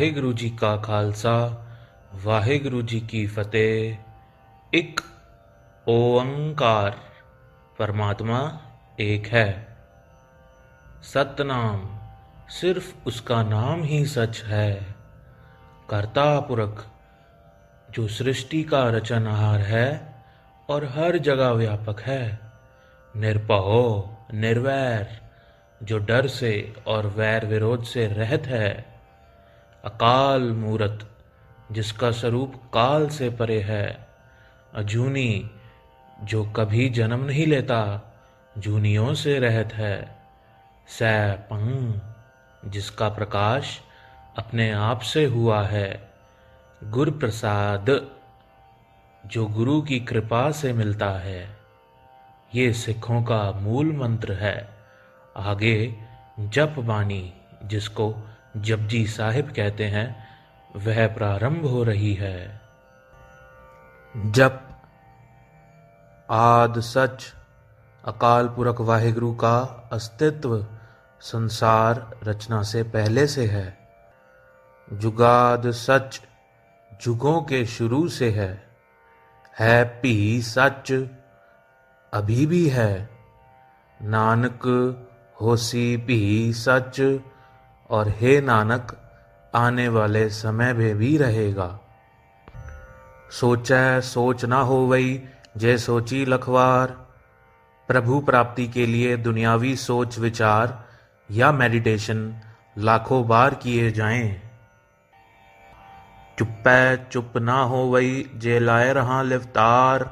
वाहिगुरु जी का खालसा वाहिगुरु जी की फतेह। एक ओंकार परमात्मा एक है। सतनाम सिर्फ उसका नाम ही सच है। कर्ता पुरख जो सृष्टि का रचनहार है और हर जगह व्यापक है। निरपहो निर्वैर जो डर से और वैर विरोध से रहित है। अकाल मूरत जिसका स्वरूप काल से परे है। अजूनी जो कभी जन्म नहीं लेता, जूनियों से रहित है। सैपंग जिसका प्रकाश अपने आप से हुआ है। गुर प्रसाद जो गुरु की कृपा से मिलता है। ये सिखों का मूल मंत्र है। आगे जप बानी जिसको जपजी साहिब कहते हैं वह प्रारंभ हो रही है। जप आद सच अकाल पुरख वाहिगुरु का अस्तित्व संसार रचना से पहले से है। जुगाद सच जुगों के शुरू से है भी सच अभी भी है। नानक होसी भी सच और हे नानक आने वाले समय में भी रहेगा। सोचै सोच ना होवई जे सोची लखवार। प्रभु प्राप्ति के लिए दुनियावी सोच विचार या मेडिटेशन लाखों बार किए जाएं। चुप्पै चुप ना होवई जे लाए रहा लिवतार।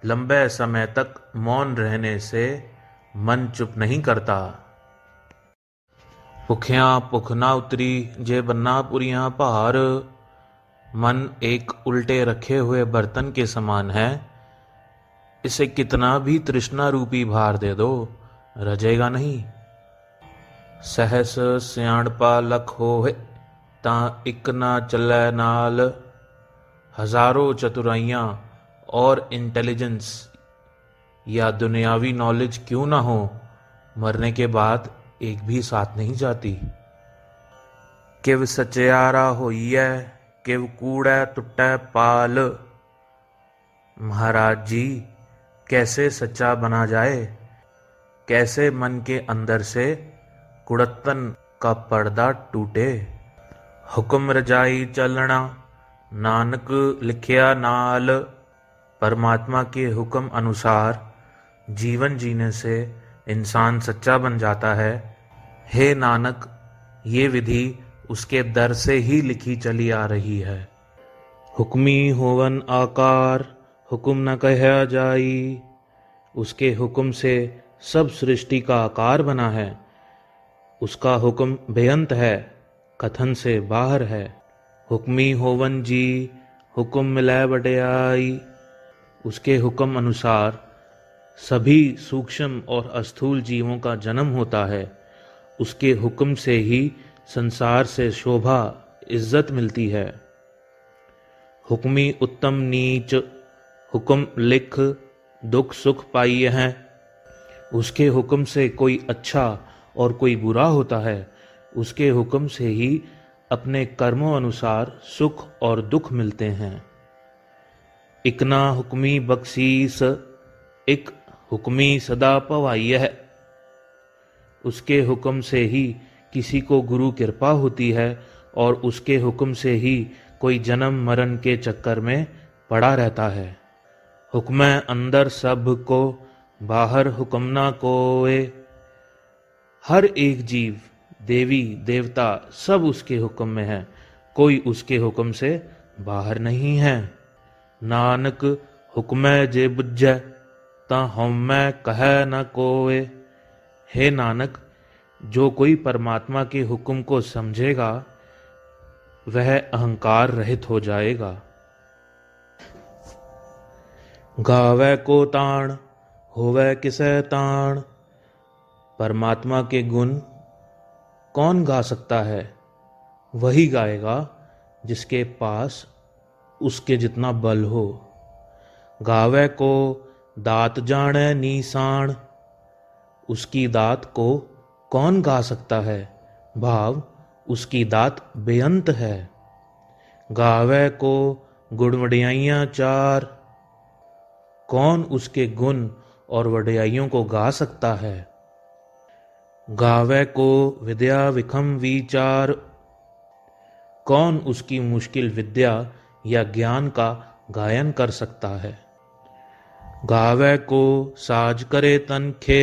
लंबे समय तक मौन रहने से मन चुप नहीं करता। भुखियां भुख ना उतरी जे बन्ना पुरियां भार। मन एक उल्टे रखे हुए बर्तन के समान है। इसे कितना भी तृष्णा रूपी भार दे दो रजेगा नहीं। सहस सियाणपा लख होवे तां इक ना चलै नाल। हजारों चतुराइयां और इंटेलिजेंस या दुनियावी नॉलेज क्यों ना हो, मरने के बाद एक भी साथ नहीं जाती। किव सचियारा होइए किव कूड़ै टुटै पाल। महाराज जी कैसे सच्चा बना जाए, कैसे मन के अंदर से कुड़त्तन का पर्दा टूटे। हुक्म रजाई चलना नानक लिखिया नाल। परमात्मा के हुक्म अनुसार जीवन जीने से इंसान सच्चा बन जाता है। हे नानक ये विधि उसके दर से ही लिखी चली आ रही है। हुक्मी होवन आकार हुक्म न कहया जाई। उसके हुक्म से सब सृष्टि का आकार बना है। उसका हुक्म बेअंत है, कथन से बाहर है। हुक्मी होवन जी हुक्म मिलै वड्याई। उसके हुक्म अनुसार सभी सूक्ष्म और अस्थूल जीवों का जन्म होता है। उसके हुक्म से ही संसार से शोभा इज्जत मिलती है। हुक्मी उत्तम नीच हुक्म लिख दुख सुख पाइए हैं। उसके हुक्म से कोई अच्छा और कोई बुरा होता है। उसके हुक्म से ही अपने कर्मों अनुसार सुख और दुख मिलते हैं। इकना हुक्मी बख्शीस एक हुक्मी सदा पवाई है। उसके हुक्म से ही किसी को गुरु कृपा होती है और उसके हुक्म से ही कोई जन्म मरण के चक्कर में पड़ा रहता है। हुक्म अंदर सब को बाहर हुक्म ना कोए। हर एक जीव देवी देवता सब उसके हुक्म में है, कोई उसके हुक्म से बाहर नहीं है। नानक हुक्मै जे बुझै तां हउमै कहै न कोए। हे नानक जो कोई परमात्मा के हुक्म को समझेगा वह अहंकार रहित हो जाएगा। गावै को ताण होवै किसै ताण। परमात्मा के गुण कौन गा सकता है? वही गाएगा जिसके पास उसके जितना बल हो। गावै को दात जाने नीसाण। उसकी दात को कौन गा सकता है? भाव उसकी दात बेअंत है। गावे को गुण वडियाइयाँ चार, कौन उसके गुण और वडियाइयों को गा सकता है। गावे को विद्या विखम विचार, कौन उसकी मुश्किल विद्या या ज्ञान का गायन कर सकता है। गावे को साज करे तन खे,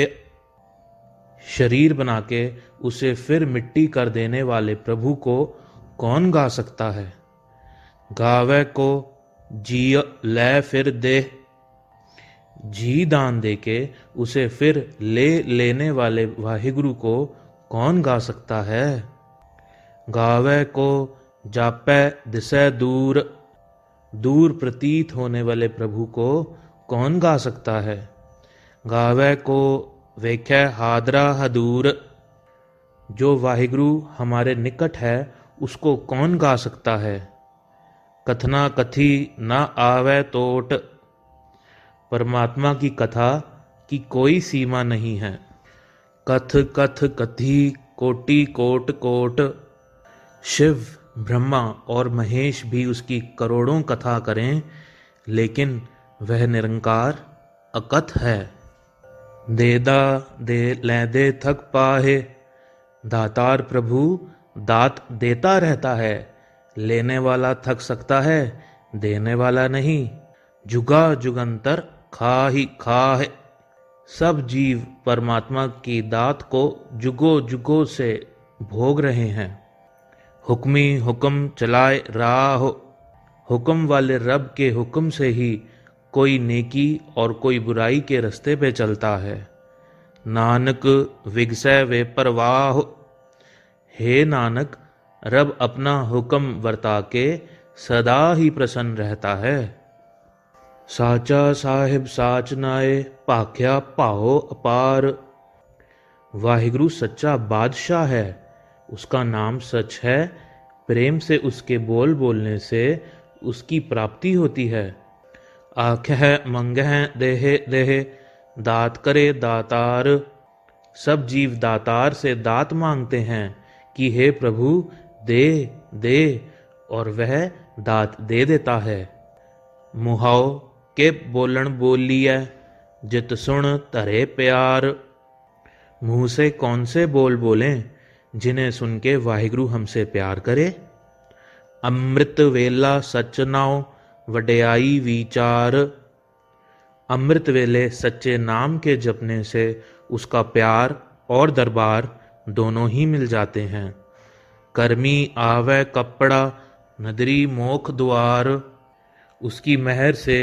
शरीर बना के उसे फिर मिट्टी कर देने वाले प्रभु को कौन गा सकता है। गावे को जी ले फिर दे, जी दान देके उसे फिर ले लेने वाले वाहिगुरु को कौन गा सकता है। गावे को जापै दिसै दूर, दूर प्रतीत होने वाले प्रभु को कौन गा सकता है। गावे को वेखै हादरा हदूर, जो वाहिगुरु हमारे निकट है उसको कौन गा सकता है। कथना कथी ना आवे तोट, परमात्मा की कथा की कोई सीमा नहीं है। कथ कथ कथी कोटि कोट कोट, शिव ब्रह्मा और महेश भी उसकी करोड़ों कथा करें, लेकिन वह निरंकार अकथ है। देदा दे लैदे थक पाहे, दातार प्रभु दात देता रहता है। लेने वाला थक सकता है, देने वाला नहीं। जुगा जुगंतर खा ही खा है, सब जीव परमात्मा की दात को जुगो जुगो से भोग रहे हैं। हुक्मी हुक्म चलाए राह, हुक्म वाले रब के हुक्म से ही कोई नेकी और कोई बुराई के रास्ते पे चलता है। नानक विगसै वे परवाह, हे नानक रब अपना हुक्म वर्ता के सदा ही प्रसन्न रहता है। साचा साहिब साच नाए, भाख्या भाओ अपार, वाहिगुरु सच्चा बादशाह है, उसका नाम सच है। प्रेम से उसके बोल बोलने से उसकी प्राप्ति होती है। आख्य मंगह देहे देहे, दात करे दातार, सब जीव दातार से दात मांगते हैं कि हे प्रभु दे दे, और वह दात दे देता है। मुहाओ के बोलन बोलिए, जित सुन धरे प्यार, मुंह से कौन से बोल बोलें जिन्हें सुन के वाहिगुरु हमसे प्यार करे। अमृत वेला सच नाओ वड्याई विचार, अमृत वेले सच्चे नाम के जपने से उसका प्यार और दरबार दोनों ही मिल जाते हैं। कर्मी आवे कपड़ा नदरी मोख द्वार, उसकी मेहर से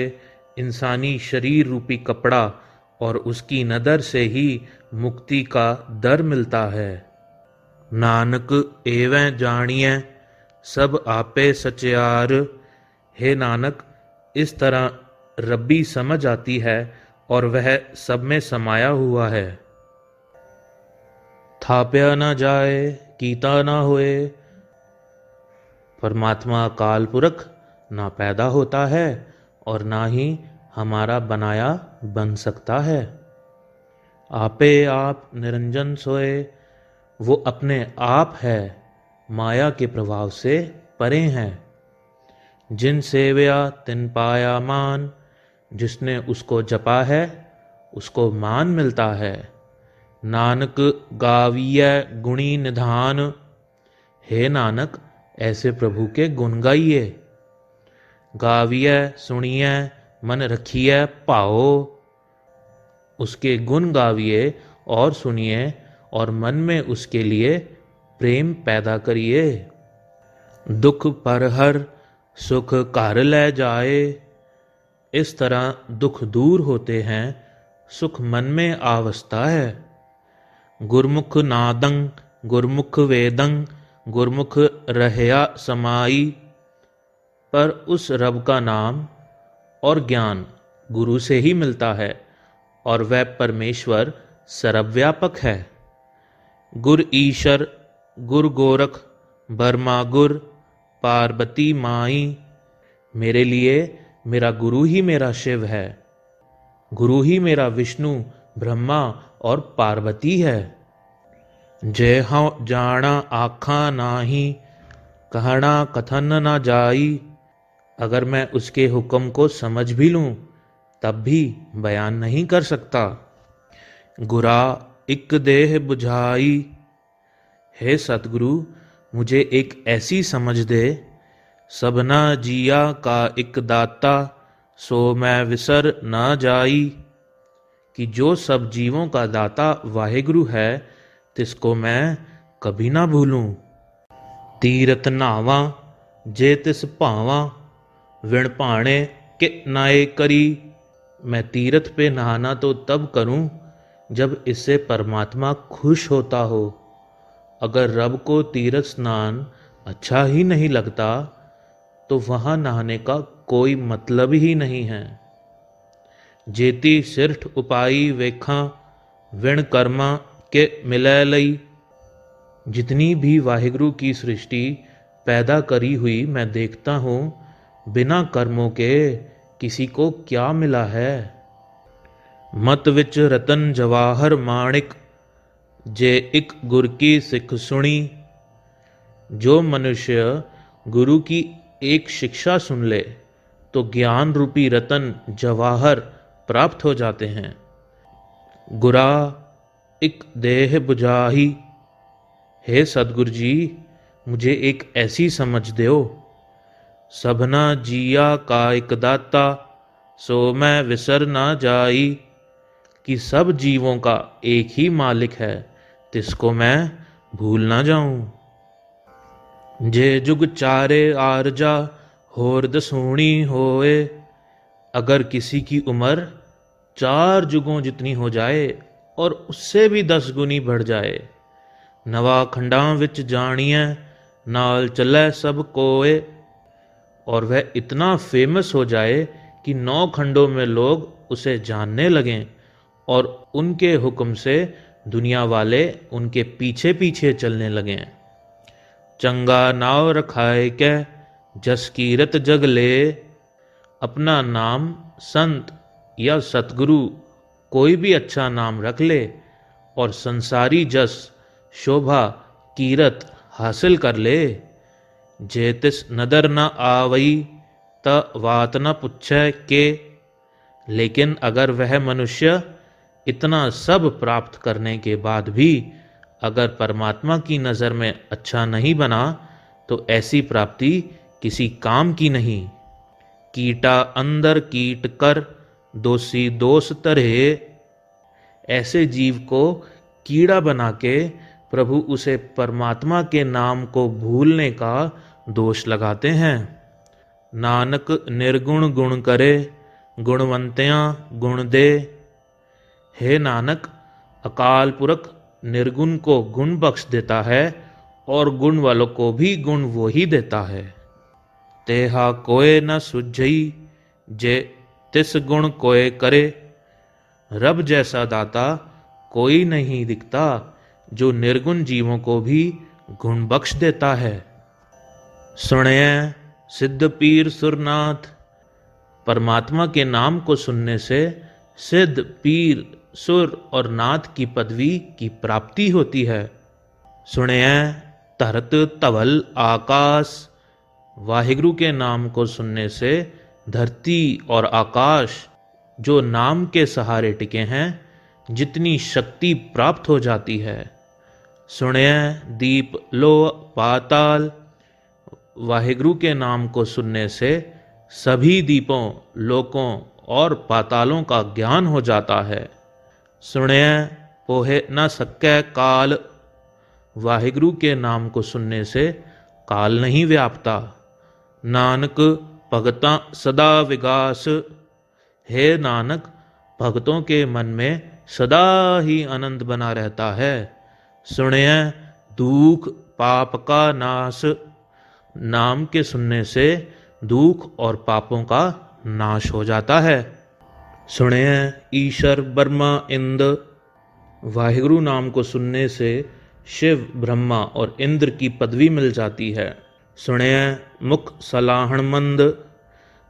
इंसानी शरीर रूपी कपड़ा और उसकी नदर से ही मुक्ति का दर मिलता है। नानक एवं जानिए सब आपे सचियार, हे नानक इस तरह रब्बी समझ आती है और वह सब में समाया हुआ है। थाप्या न जाए कीता न होए, परमात्मा काल पुरख ना पैदा होता है और ना ही हमारा बनाया बन सकता है। आपे आप निरंजन सोए, वो अपने आप है, माया के प्रभाव से परे हैं। जिन सेव्या तिन पाया मान, जिसने उसको जपा है उसको मान मिलता है। नानक गाविय गुणी निधान, हे नानक ऐसे प्रभु के गुण गाइए। गाविय सुनिए मन रखिए भाओ, उसके गुण गाविए और सुनिए और मन में उसके लिए प्रेम पैदा करिए। दुख पर हर सुख घर ले जाए, इस तरह दुख दूर होते हैं, सुख मन में आवसता है। गुरमुख नादंग गुरमुख वेदंग, गुरमुख रहया समाई, पर उस रब का नाम और ज्ञान गुरु से ही मिलता है और वह परमेश्वर सर्वव्यापक है। गुर ईशर गुर गोरख बर्मा गुर पार्वती माई, मेरे लिए मेरा गुरु ही मेरा शिव है, गुरु ही मेरा विष्णु ब्रह्मा और पार्वती है। जे हूँ जाना आखा नाही, कहना कथन न जाई। अगर मैं उसके हुक्म को समझ भी लूँ तब भी बयान नहीं कर सकता। गुरा इक देह बुझाई, हे सतगुरु मुझे एक ऐसी समझ दे। सबना जिया का एक दाता, सो मैं विसर न जाई। कि जो सब जीवों का दाता वाहिगुरु है, तिसको मैं कभी ना भूलूं। तीरथ नावा जे तिस भावा, विण भाणे कि नाए करी। मैं तीर्थ पे नहाना तो तब करूं जब इससे परमात्मा खुश होता हो। अगर रब को तीर्थ स्नान अच्छा ही नहीं लगता तो वहां नहाने का कोई मतलब ही नहीं है। जेती सिरठ उपाई वेखा, विण कर्मा के मिलै लई। जितनी भी वाहिगुरु की सृष्टि पैदा करी हुई मैं देखता हूँ, बिना कर्मों के किसी को क्या मिला है। मत विच रतन जवाहर माणिक, जे इक गुर की सिख सुनी। जो मनुष्य गुरु की एक शिक्षा सुन ले तो ज्ञान रूपी रतन जवाहर प्राप्त हो जाते हैं। गुरा इक देह बुझाही, हे सतगुरु जी मुझे एक ऐसी समझ दो। सबना जिया का एक दाता, सो मैं विसर ना जाई। कि सब जीवों का एक ही मालिक है, तिसको मैं भूल ना जाऊं। जे जुग चारे आरजा, होर दसूणी होए। अगर किसी की उम्र 4 जुगों जितनी हो जाए और उससे भी 10 गुनी बढ़ जाए। नवा खंडां विच जानिए, नाल चलै सब कोए। और वह इतना फेमस हो जाए कि 9 खंडों में लोग उसे जानने लगें और उनके हुक्म से दुनिया वाले उनके पीछे पीछे चलने लगें। चंगा नाव रखाए कै, जस कीरत जग ले। अपना नाम संत या सतगुरु कोई भी अच्छा नाम रख ले और संसारी जस शोभा कीरत हासिल कर ले। जे तिस नदर न आवई, त वात न पुछै के। लेकिन अगर वह मनुष्य इतना सब प्राप्त करने के बाद भी अगर परमात्मा की नज़र में अच्छा नहीं बना तो ऐसी प्राप्ति किसी काम की नहीं। कीटा अंदर कीट कर, दोषी दोष तरहे। ऐसे जीव को कीड़ा बना के प्रभु उसे परमात्मा के नाम को भूलने का दोष लगाते हैं। नानक निर्गुण गुण करे, गुणवंत्यां गुण दे। हे नानक अकाल पुरख निर्गुण को गुण बख्श देता है और गुण वालों को भी गुण वो ही देता है। तेहा कोय न सुझई, जे तिस गुण कोय करे। रब जैसा दाता कोई नहीं दिखता जो निर्गुण जीवों को भी गुण बख्श देता है। सुनिए सिद्ध पीर सुरनाथ। परमात्मा के नाम को सुनने से सिद्ध पीर सुर और नाथ की पदवी की प्राप्ति होती है। सुनिए धरत धवल आकाश। वाहिगुरु के नाम को सुनने से धरती और आकाश जो नाम के सहारे टिके हैं, जितनी शक्ति प्राप्त हो जाती है। सुनिए दीप लो पाताल। वाहिगुरु के नाम को सुनने से सभी दीपों, लोकों और पातालों का ज्ञान हो जाता है। सुनिए पोहे न सकै काल। वाहिगुरु के नाम को सुनने से काल नहीं व्यापता। नानक भगतां सदा विगास। हे नानक भक्तों के मन में सदा ही आनंद बना रहता है। सुनिए दुख पाप का नाश। नाम के सुनने से दुख और पापों का नाश हो जाता है। सुनिए ईश्वर ब्रह्मा इंद्र। वाहिगुरु नाम को सुनने से शिव ब्रह्मा और इंद्र की पदवी मिल जाती है। सुनिए मुख सलाहणमंद।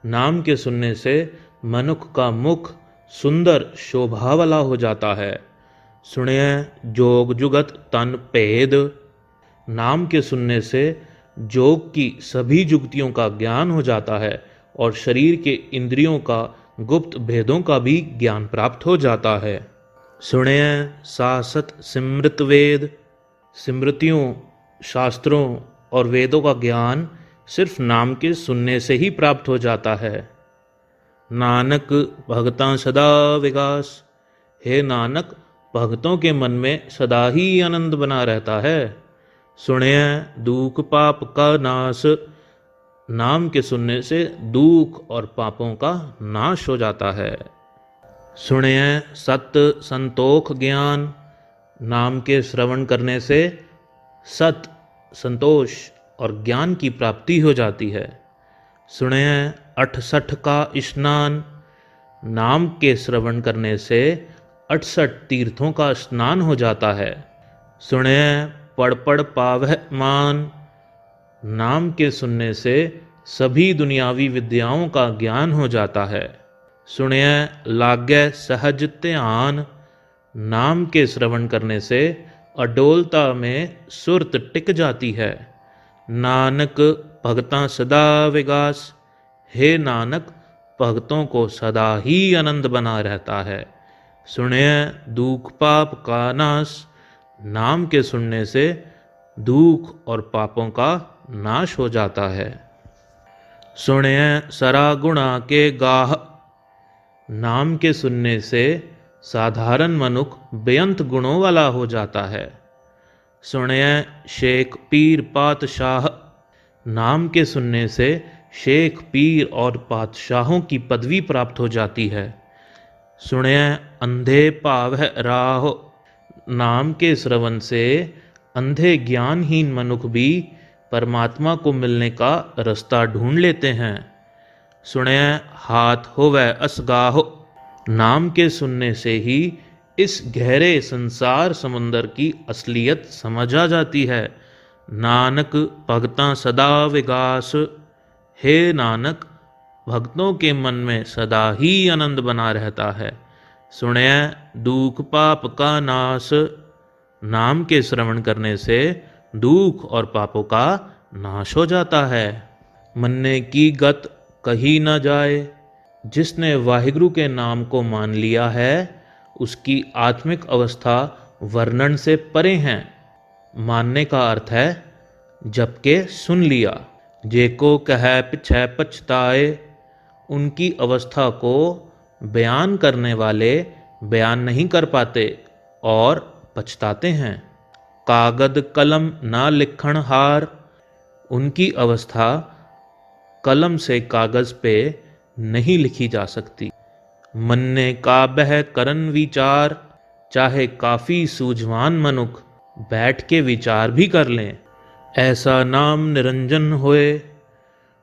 नाम के सुनने से मनुष्य का मुख सुंदर शोभा वाला हो जाता है। सुनिए जोग जुगत तन भेद। नाम के सुनने से योग की सभी जुगतियों का ज्ञान हो जाता है और शरीर के इंद्रियों का गुप्त भेदों का भी ज्ञान प्राप्त हो जाता है। सुनिए सासत सिमृत वेद। स्मृतियों, शास्त्रों और वेदों का ज्ञान सिर्फ नाम के सुनने से ही प्राप्त हो जाता है। नानक भगतां सदा विकास। हे नानक, भक्तों के मन में सदा ही आनंद बना रहता है। सुनिए दुख पाप का नाश। नाम के सुनने से दुख और पापों का नाश हो जाता है। सुनिए सत्य संतोख ज्ञान। नाम के श्रवण करने से सत्य, संतोष और ज्ञान की प्राप्ति हो जाती है। सुनिए 68 का स्नान। नाम के श्रवण करने से 68 तीर्थों का स्नान हो जाता है। सुनिए पढ़ पढ़ पावह मान। नाम के सुनने से सभी दुनियावी विद्याओं का ज्ञान हो जाता है। सुनिए लाग्य सहज ध्यान। नाम के श्रवण करने से अडोलता में सुरत टिक जाती है। नानक भगतां सदा विकास। हे नानक, भक्तों को सदा ही आनंद बना रहता है। सुनिए दुख पाप का नाश। नाम के सुनने से दुख और पापों का नाश हो जाता है। सुनिए सरा गुणा के गाह। नाम के सुनने से साधारण मनुष्य बेअंत गुणों वाला हो जाता है। सुनिए शेख पीर पातशाह। नाम के सुनने से शेख पीर और पातशाहों की पदवी प्राप्त हो जाती है। सुनिए अंधे पावह राह। नाम के श्रवण से अंधे ज्ञानहीन मनुष्य भी परमात्मा को मिलने का रास्ता ढूंढ लेते हैं। सुनिए हाथ होवे असगाह। नाम के सुनने से ही इस गहरे संसार समुंदर की असलियत समझ आ जाती है। नानक भगतां सदा विकास। हे नानक, भक्तों के मन में सदा ही आनंद बना रहता है। सुनिए दुख पाप का नाश। नाम के श्रवण करने से दुख और पापों का नाश हो जाता है। मन्ने की गत कही न जाए। जिसने वाहिगुरु के नाम को मान लिया है उसकी आत्मिक अवस्था वर्णन से परे हैं। मानने का अर्थ है जब के सुन लिया। जेको कहे पिछै पछताए। उनकी अवस्था को बयान करने वाले बयान नहीं कर पाते और पछताते हैं। कागद कलम ना लिखण हार। उनकी अवस्था कलम से कागज पे नहीं लिखी जा सकती। मन्ने का बह करन विचार। चाहे काफ़ी सूझवान मनुष्य बैठ के विचार भी कर लें। ऐसा नाम निरंजन होए।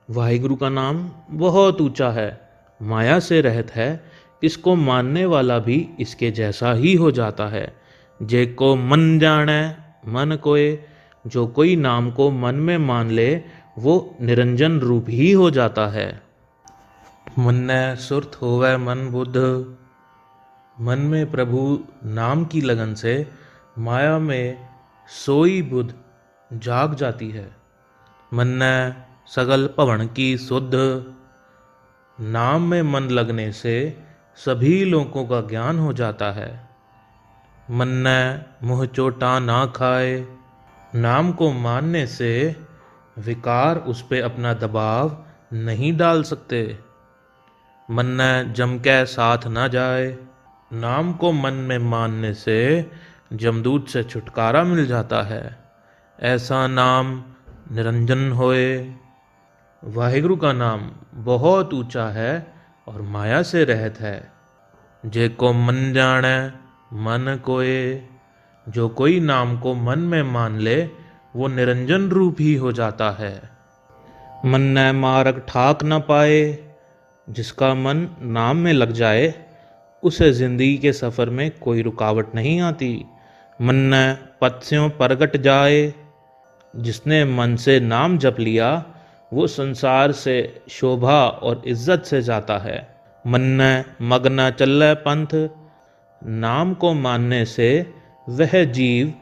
वाहिगुरु का नाम बहुत ऊंचा है, माया से रहित है। इसको मानने वाला भी इसके जैसा ही हो जाता है। जेको मन जाने मन कोय। जो कोई नाम को मन में मान ले वो निरंजन रूप ही हो जाता है। मन्ने सुरत होवे मन बुद्ध। मन में प्रभु नाम की लगन से माया में सोई बुद्ध जाग जाती है। मन्ने सगल भवन की शुद्ध। नाम में मन लगने से सभी लोगों का ज्ञान हो जाता है। मन्ने मुँह चोटा ना खाए। नाम को मानने से विकार उस पे अपना दबाव नहीं डाल सकते। मन्ने जम के साथ ना जाए। नाम को मन में मानने से जमदूत से छुटकारा मिल जाता है। ऐसा नाम निरंजन होए। वाहिगुरु का नाम बहुत ऊंचा है और माया से रहित है। जेको मन जाने मन कोय। जो कोई नाम को मन में मान ले वो निरंजन रूप ही हो जाता है। मन्ने मार्ग ठाक न पाए। जिसका मन नाम में लग जाए उसे जिंदगी के सफ़र में कोई रुकावट नहीं आती। मन्ने पत्स्यों परगट जाए। जिसने मन से नाम जप लिया वो संसार से शोभा और इज्जत से जाता है। मन्ने मग न चले पंथ। नाम को मानने से वह जीव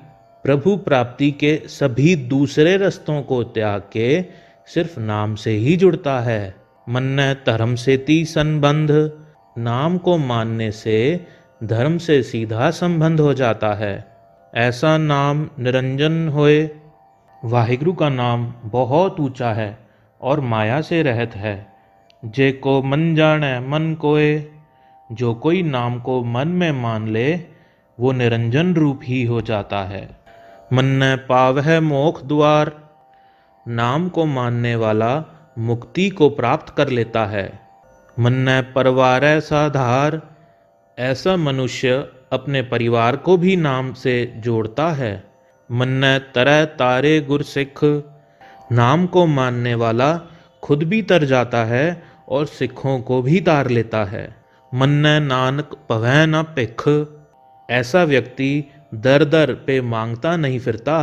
प्रभु प्राप्ति के सभी दूसरे रस्तों को त्याग के सिर्फ नाम से ही जुड़ता है। मन्ने धर्म से ती संबंध, नाम को मानने से धर्म से सीधा संबंध हो जाता है। ऐसा नाम निरंजन होए। वाहिगुरु का नाम बहुत ऊंचा है और माया से रहित है। जे को मन जाने मन कोय, जो कोई नाम को मन में मान ले वो निरंजन रूप ही हो जाता है। मन्ने पावह मोक्ष द्वार, नाम को मानने वाला मुक्ति को प्राप्त कर लेता है। मन्ने परिवार साधार, ऐसा मनुष्य अपने परिवार को भी नाम से जोड़ता है। मन्ने तरह तारे गुर सिख, नाम को मानने वाला खुद भी तर जाता है और सिखों को भी तार लेता है। मन्ने नानक पवै न भिख, ऐसा व्यक्ति दर दर पे मांगता नहीं फिरता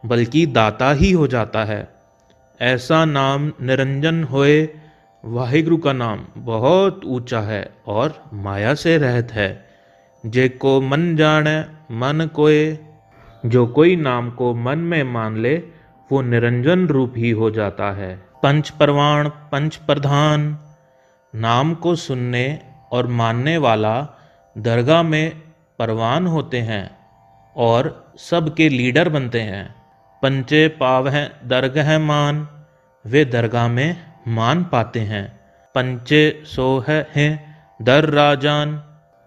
बल्कि दाता ही हो जाता है। ऐसा नाम निरंजन होए। वाहिगुरु का नाम बहुत ऊंचा है और माया से रहित है। जे को मन जाने मन कोय, जो कोई नाम को मन में मान ले वो निरंजन रूप ही हो जाता है। पंच परवान पंच प्रधान, नाम को सुनने और मानने वाला दरगाह में परवान होते हैं और सबके लीडर बनते हैं। पंचे पाव हैं दरगाह मान, वे दरगाह में मान पाते हैं। पंचे सोह हैं दर राजान,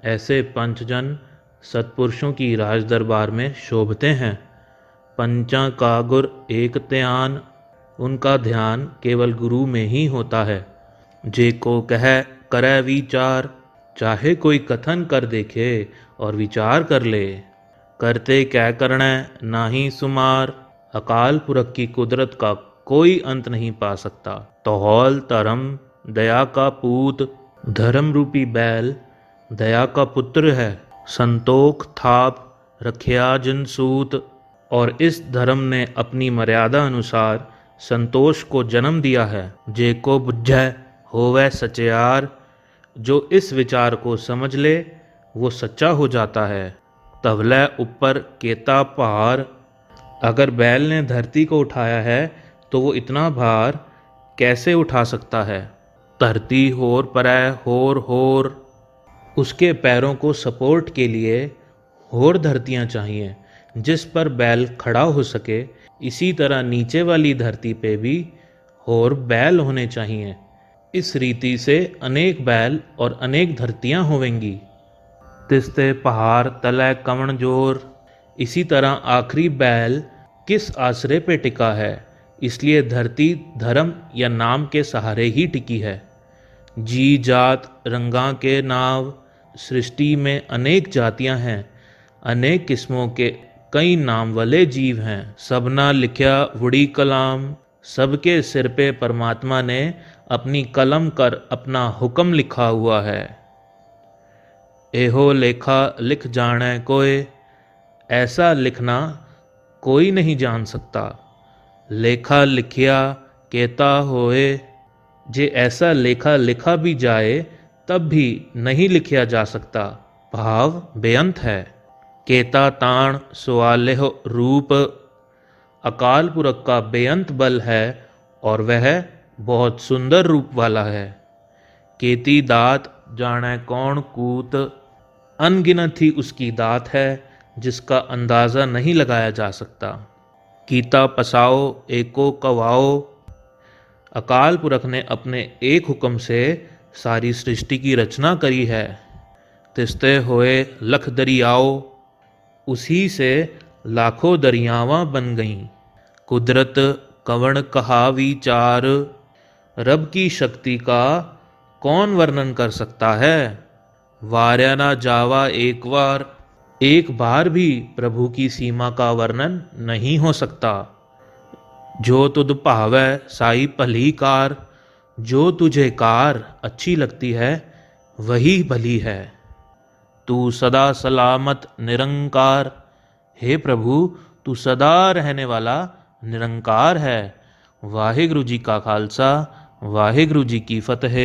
ऐसे पंचजन सत्पुरुषों की राज दरबार में शोभते हैं। पंचा का गुर एक ध्यान, उनका ध्यान केवल गुरु में ही होता है। जे को कह करे विचार, चाहे कोई कथन कर देखे और विचार कर ले। करते क्या करना नाही सुमार, अकाल पुरख की कुदरत का कोई अंत नहीं पा सकता। तौल धर्म दया का पूत, धर्म रूपी बैल दया का पुत्र है। संतोख थाप रखिया जिन सूत, और इस धर्म ने अपनी मर्यादा अनुसार संतोष को जन्म दिया है। जे को बुझै होवे सचयार, जो इस विचार को समझ ले वो सच्चा हो जाता है। तवलै ऊपर केता भार, अगर बैल ने धरती को उठाया है तो वो इतना भार कैसे उठा सकता है। धरती होर परै होर होर, उसके पैरों को सपोर्ट के लिए होर धरतियाँ चाहिए जिस पर बैल खड़ा हो सके। इसी तरह नीचे वाली धरती पे भी होर बैल होने चाहिए। इस रीति से अनेक बैल और अनेक धरतियाँ होवेंगी। तिस्ते पहाड़ तले कवण जोर, इसी तरह आखिरी बैल किस आश्रय पे टिका है, इसलिए धरती धर्म या नाम के सहारे ही टिकी है। जी जात रंगा के नाव, सृष्टि में अनेक जातियां हैं, अनेक किस्मों के कई नाम वाले जीव हैं। सबना लिखया वुड़ी कलाम, सबके सिर पे परमात्मा ने अपनी कलम कर अपना हुक्म लिखा हुआ है। एहो लेखा लिख जाने कोय, ऐसा लिखना कोई नहीं जान सकता। लेखा लिखिया कहता होए, जे ऐसा लेखा लिखा भी जाए तब भी नहीं लिखा जा सकता। भाव बेअंत है। केता ताण सुआलेह रूप, अकाल पुरख का बेअंत बल है और वह बहुत सुंदर रूप वाला है। केती दात जाने कौन कूत, अनगिनत ही उसकी दात है जिसका अंदाज़ा नहीं लगाया जा सकता। कीता पसाओ एको कवाओ, अकाल पुरख ने अपने एक हुक्म से सारी सृष्टि की रचना करी है। तिस्ते होए लख दरियाओ, उसी से लाखों दरियावां बन गईं। कुदरत कवण कहा विचार, रब की शक्ति का कौन वर्णन कर सकता है। वार्या ना जावा एक बार भी प्रभु की सीमा का वर्णन नहीं हो सकता। जो तुद भावै साई भली कार, जो तुझे कार अच्छी लगती है वही भली है। तू सदा सलामत निरंकार, हे प्रभु तू सदा रहने वाला निरंकार है। वाहिगुरु जी का खालसा, वाहिगुरु जी की फतेह।